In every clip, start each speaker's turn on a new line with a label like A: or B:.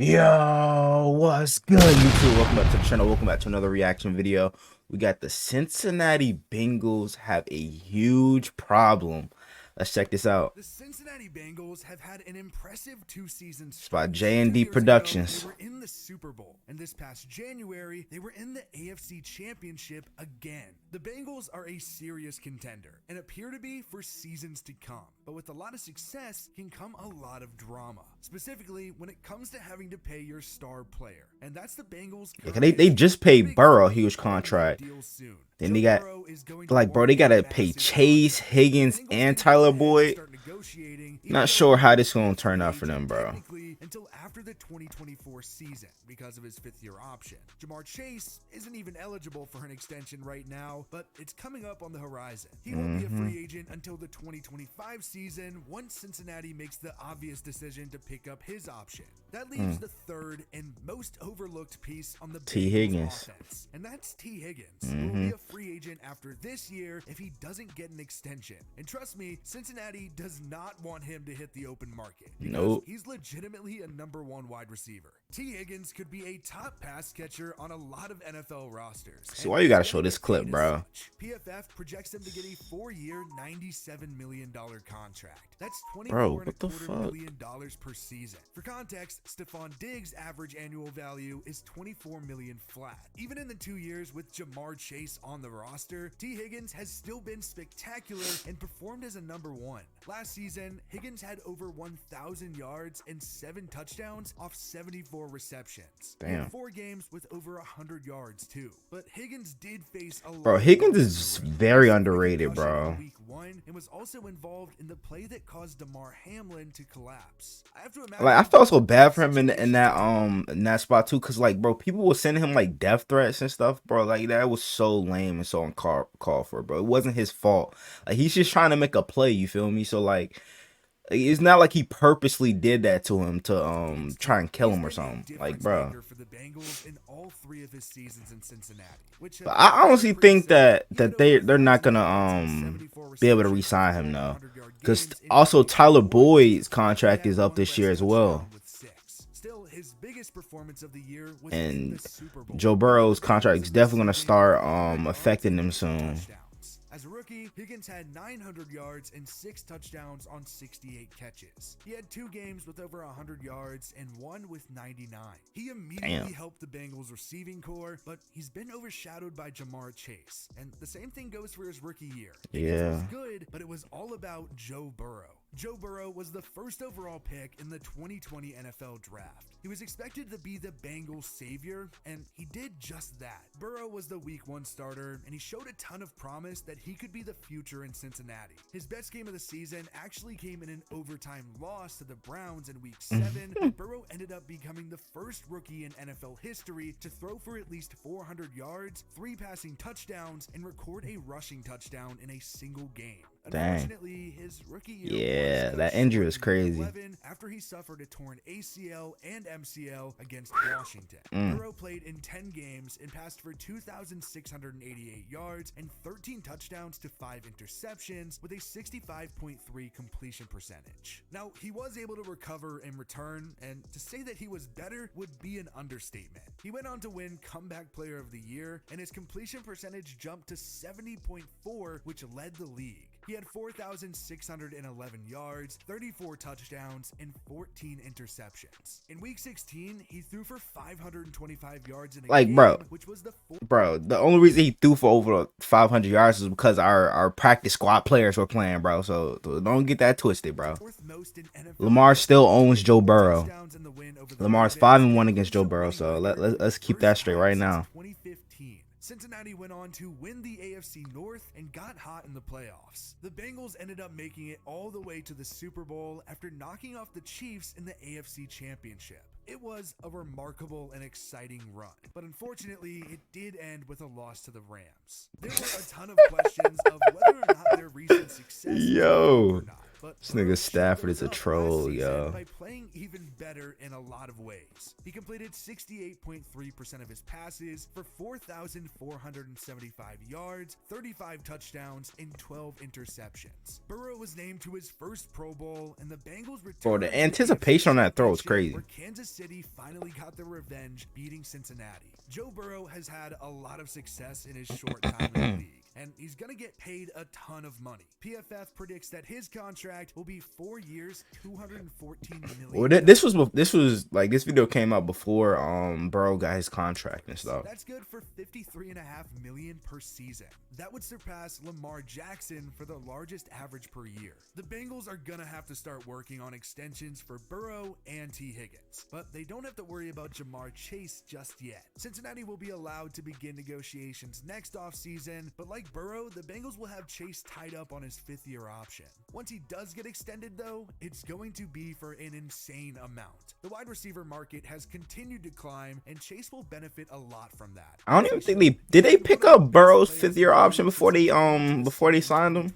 A: Yo, what's good, YouTube? Welcome back to the channel. Welcome back to another reaction video. We got the Cincinnati Bengals have a huge problem. Let's check this out.
B: The Cincinnati Bengals have had an impressive two-season
A: It's by
B: stretch.
A: J&D
B: 2 years ago, they
A: Productions.
B: were in the Super Bowl, and this past January, they were in the AFC Championship again. The Bengals are a serious contender and appear to be for seasons to come, but with a lot of success can come a lot of drama, specifically when it comes to having to pay your star player, and that's the Bengals.
A: Yeah, they just paid Burrow a huge contract. Then they got, bro, they gotta pay Chase, Higgins, and Tyler Boyd. Not sure how this gonna turn out for them, bro.
B: Until after the 2024 season because of his fifth-year option. Jamar Chase isn't even eligible for an extension right now, but it's coming up on the horizon. He won't be a free agent until the 2025 season once Cincinnati makes the obvious decision to pick up his option. That leaves the third and most overlooked piece on the
A: T.
B: Bengals
A: Higgins.
B: offense, and that's T. Higgins, who will be a free agent after this year if he doesn't get an extension. And trust me, Cincinnati does not want him to hit the open market.
A: Nope.
B: He's legitimately a #1 wide receiver. T. Higgins could be a top pass catcher on a lot of NFL rosters.
A: So why you gotta show this clip, bro?
B: PFF projects him to get a 4-year, $97 million contract. That's
A: Bro, what the
B: $24.25
A: fuck?
B: million per season. For context, Stephon Diggs' average annual value is $24 million flat. Even in the 2 years with Jamar Chase on the roster, T. Higgins has still been spectacular and performed as a #1. Last season, Higgins had over 1,000 yards and 7 touchdowns off 74 receptions. He had
A: Damn.
B: 4 games with over 100 yards too. But Higgins did face a lot.
A: Bro, Higgins is very underrated, bro.
B: Week 1 and was also involved in the play that caused Damar Hamlin to collapse. I have to imagine,
A: Like, I felt so bad for him in that spot too, cause like, bro, people were sending him like death threats and stuff, bro. Like, that was so lame and so uncalled for, bro. It wasn't his fault. Like, he's just trying to make a play. You feel me? So like, it's not like he purposely did that to him to try and kill him or something. Like, bro.
B: for the Bengals in all 3 of his seasons in Cincinnati, which
A: But I honestly think that they're not gonna be able to re-sign him though, because also Tyler Boyd's contract is up this year as well,
B: Still, his biggest performance of the year was in
A: and
B: the Super Bowl.
A: Joe Burrow's contract is definitely gonna start affecting them soon.
B: As a rookie, Higgins had 900 yards and 6 touchdowns on 68 catches. He had 2 games with over 100 yards and 1 with 99. He immediately helped the Bengals receiving core, but he's been overshadowed by Jamar Chase. And the same thing goes for his rookie year. Higgins was good, but it was all about Joe Burrow. Joe Burrow was the first overall pick in the 2020 NFL Draft. He was expected to be the Bengals' savior, and he did just that. Burrow was the Week 1 starter, and he showed a ton of promise that he could be the future in Cincinnati. His best game of the season actually came in an overtime loss to the Browns in Week 7. Burrow ended up becoming the first rookie in NFL history to throw for at least 400 yards, 3 passing touchdowns, and record a rushing touchdown in a single game. Unfortunately, his rookie year
A: that injury is crazy.
B: After he suffered a torn ACL and MCL against Washington. Burrow played in 10 games and passed for 2,688 yards and 13 touchdowns to 5 interceptions with a 65.3 completion percentage. Now, he was able to recover and return, and to say that he was better would be an understatement. He went on to win Comeback Player of the Year, and his completion percentage jumped to 70.4, which led the league. He had 4,611 yards, 34 touchdowns, and 14 interceptions. In Week 16, he threw for 525 yards in a game, which was the
A: the only reason he threw for over 500 yards is because our practice squad players were playing, bro. So don't get that twisted, bro. Lamar still owns Joe Burrow. Lamar's 5-1 against Joe Burrow, so let's keep that straight right now.
B: Cincinnati went on to win the AFC North and got hot in the playoffs. The Bengals ended up making it all the way to the Super Bowl after knocking off the Chiefs in the AFC Championship. It was a remarkable and exciting run, but unfortunately, it did end with a loss to the Rams. There were a ton of questions of whether or not their recent success was or not. But
A: This
B: Burrow
A: nigga Stafford
B: showed
A: is a
B: up last
A: troll,
B: season
A: yo.
B: by playing even better in a lot of ways. He completed 68.3% of his passes for 4,475 yards, 35 touchdowns, and 12 interceptions. Burrow was named to his first Pro Bowl, and the Bengals returned
A: Bro,
B: to
A: the
B: the
A: anticipation on
B: AFC
A: that throw is
B: Championship,
A: crazy.
B: where Kansas City finally got their revenge, beating Cincinnati. Joe Burrow has had a lot of success in his short time in the league, and he's going to get paid a ton of money. PFF predicts that his contract will be 4 years, $214 million.
A: Well, this was like this video came out before Burrow got his contract and stuff.
B: That's good for $53.5 million per season. That would surpass Lamar Jackson for the largest average per year. The Bengals are gonna have to start working on extensions for Burrow and T. Higgins, but they don't have to worry about Jamar Chase just yet. Cincinnati will be allowed to begin negotiations next offseason, but like Burrow, the Bengals will have Chase tied up on his 5th-year option. Once he does get extended though, it's going to be for an insane amount. The wide receiver market has continued to climb, and Chase will benefit a lot from that.
A: I don't even think did they pick up Burrow's 5th-year option before they signed him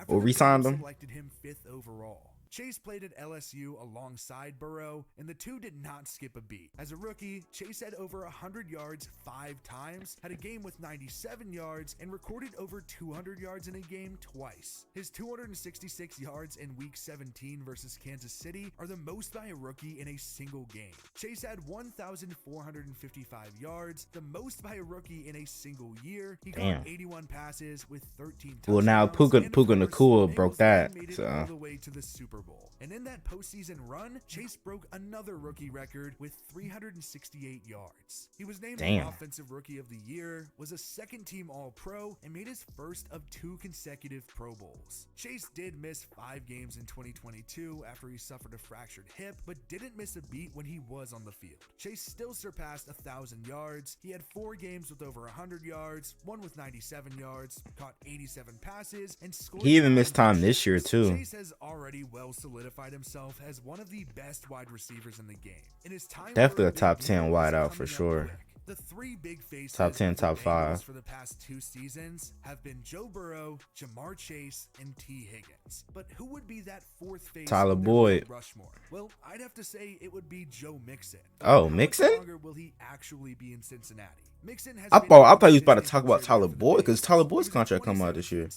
A: or re-signed him.
B: Selected him 5th overall. Chase played at LSU alongside Burrow, and the two did not skip a beat. As a rookie, Chase had over 100 yards 5 times, had a game with 97 yards, and recorded over 200 yards in a game twice. His 266 yards in Week 17 versus Kansas City are the most by a rookie in a single game. Chase had 1,455 yards, the most by a rookie in a single year. He caught 81 passes with 13 touchdowns.
A: Well, now Puka Nakua broke that.
B: Made it
A: So
B: all the way to the Super Bowl. And in that postseason run, Chase broke another rookie record with 368 yards. He was named the Offensive Rookie of the Year, was a second-team All-Pro, and made his first of 2 consecutive Pro Bowls. Chase did miss 5 games in 2022 after he suffered a fractured hip, but didn't miss a beat when he was on the field. Chase still surpassed 1,000 yards. He had 4 games with over 100 yards, 1 with 97 yards, caught 87 passes, and scored.
A: he even missed time this year too.
B: Chase has already well solidified himself as one of the best wide receivers in the game. In his time
A: Definitely a top 10 wideout for sure.
B: The 3 big faces
A: Top 10, top 5
B: for the past 2 seasons have been Joe Burrow, Jamar Chase, and T. Higgins. But who would be that 4th face?
A: Tyler Boyd.
B: Rushmore. Well, I'd have to say it would be Joe Mixon.
A: Oh, Mixon?
B: How longer will he actually be in Cincinnati? Mixon has
A: I thought he was about to talk about Tyler Boyd because Tyler Boyd's contract come out this year.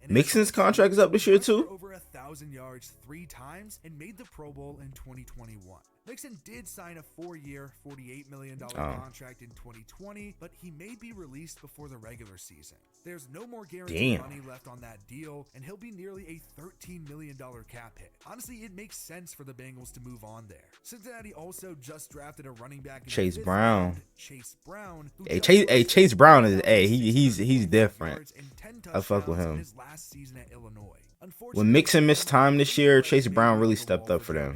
A: Mixon's contract is up this year too.
B: Over 1,000 yards 3 times and made the Pro Bowl in 2021. Mixon did sign a 4-year, $48 million contract in 2020, but he may be released before the regular season. There's no more guaranteed money left on that deal, and he'll be nearly a $13 million cap hit. Honestly, it makes sense for the Bengals to move on there. Cincinnati also just drafted a running back in
A: Chase
B: the 5th
A: Brown.
B: round, Chase Brown.
A: Chase Brown is he's different. I fuck with him.
B: His last season at Illinois.
A: When Mixon missed time this year, Chase Brown really stepped up for them.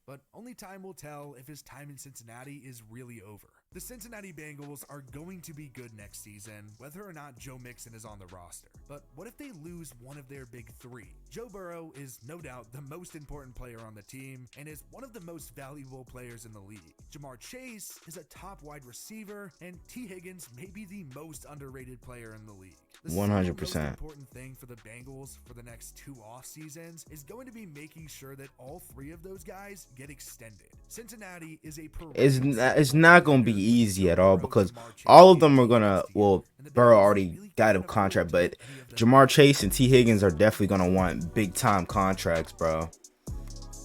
B: But only time will tell if his time in Cincinnati is really over. The Cincinnati Bengals are going to be good next season, whether or not Joe Mixon is on the roster. But what if they lose one of their big 3? Joe Burrow is no doubt the most important player on the team and is one of the most valuable players in the league. Jamar Chase is a top wide receiver, and T. Higgins may be the most underrated player in the league. The
A: 100%.
B: most important thing for the Bengals for the next 2 off seasons is going to be making sure that all 3 of those guys get extended. Cincinnati is a
A: it's not going to be easy at all because all of them are going to, well, Burrow already got a contract, but Jamar Chase and T. Higgins are definitely going to want big time contracts, bro.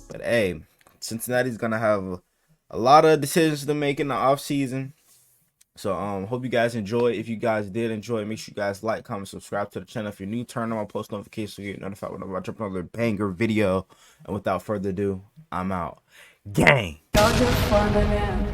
A: But hey, Cincinnati's going to have a lot of decisions to make in the offseason. So hope you guys enjoy. If you guys did enjoy, make sure you guys like, comment, subscribe to the channel. If you're new, turn on my post notifications so you get notified whenever I drop another banger video. And without further ado, I'm out. Gang.
C: Y'all just fun, man.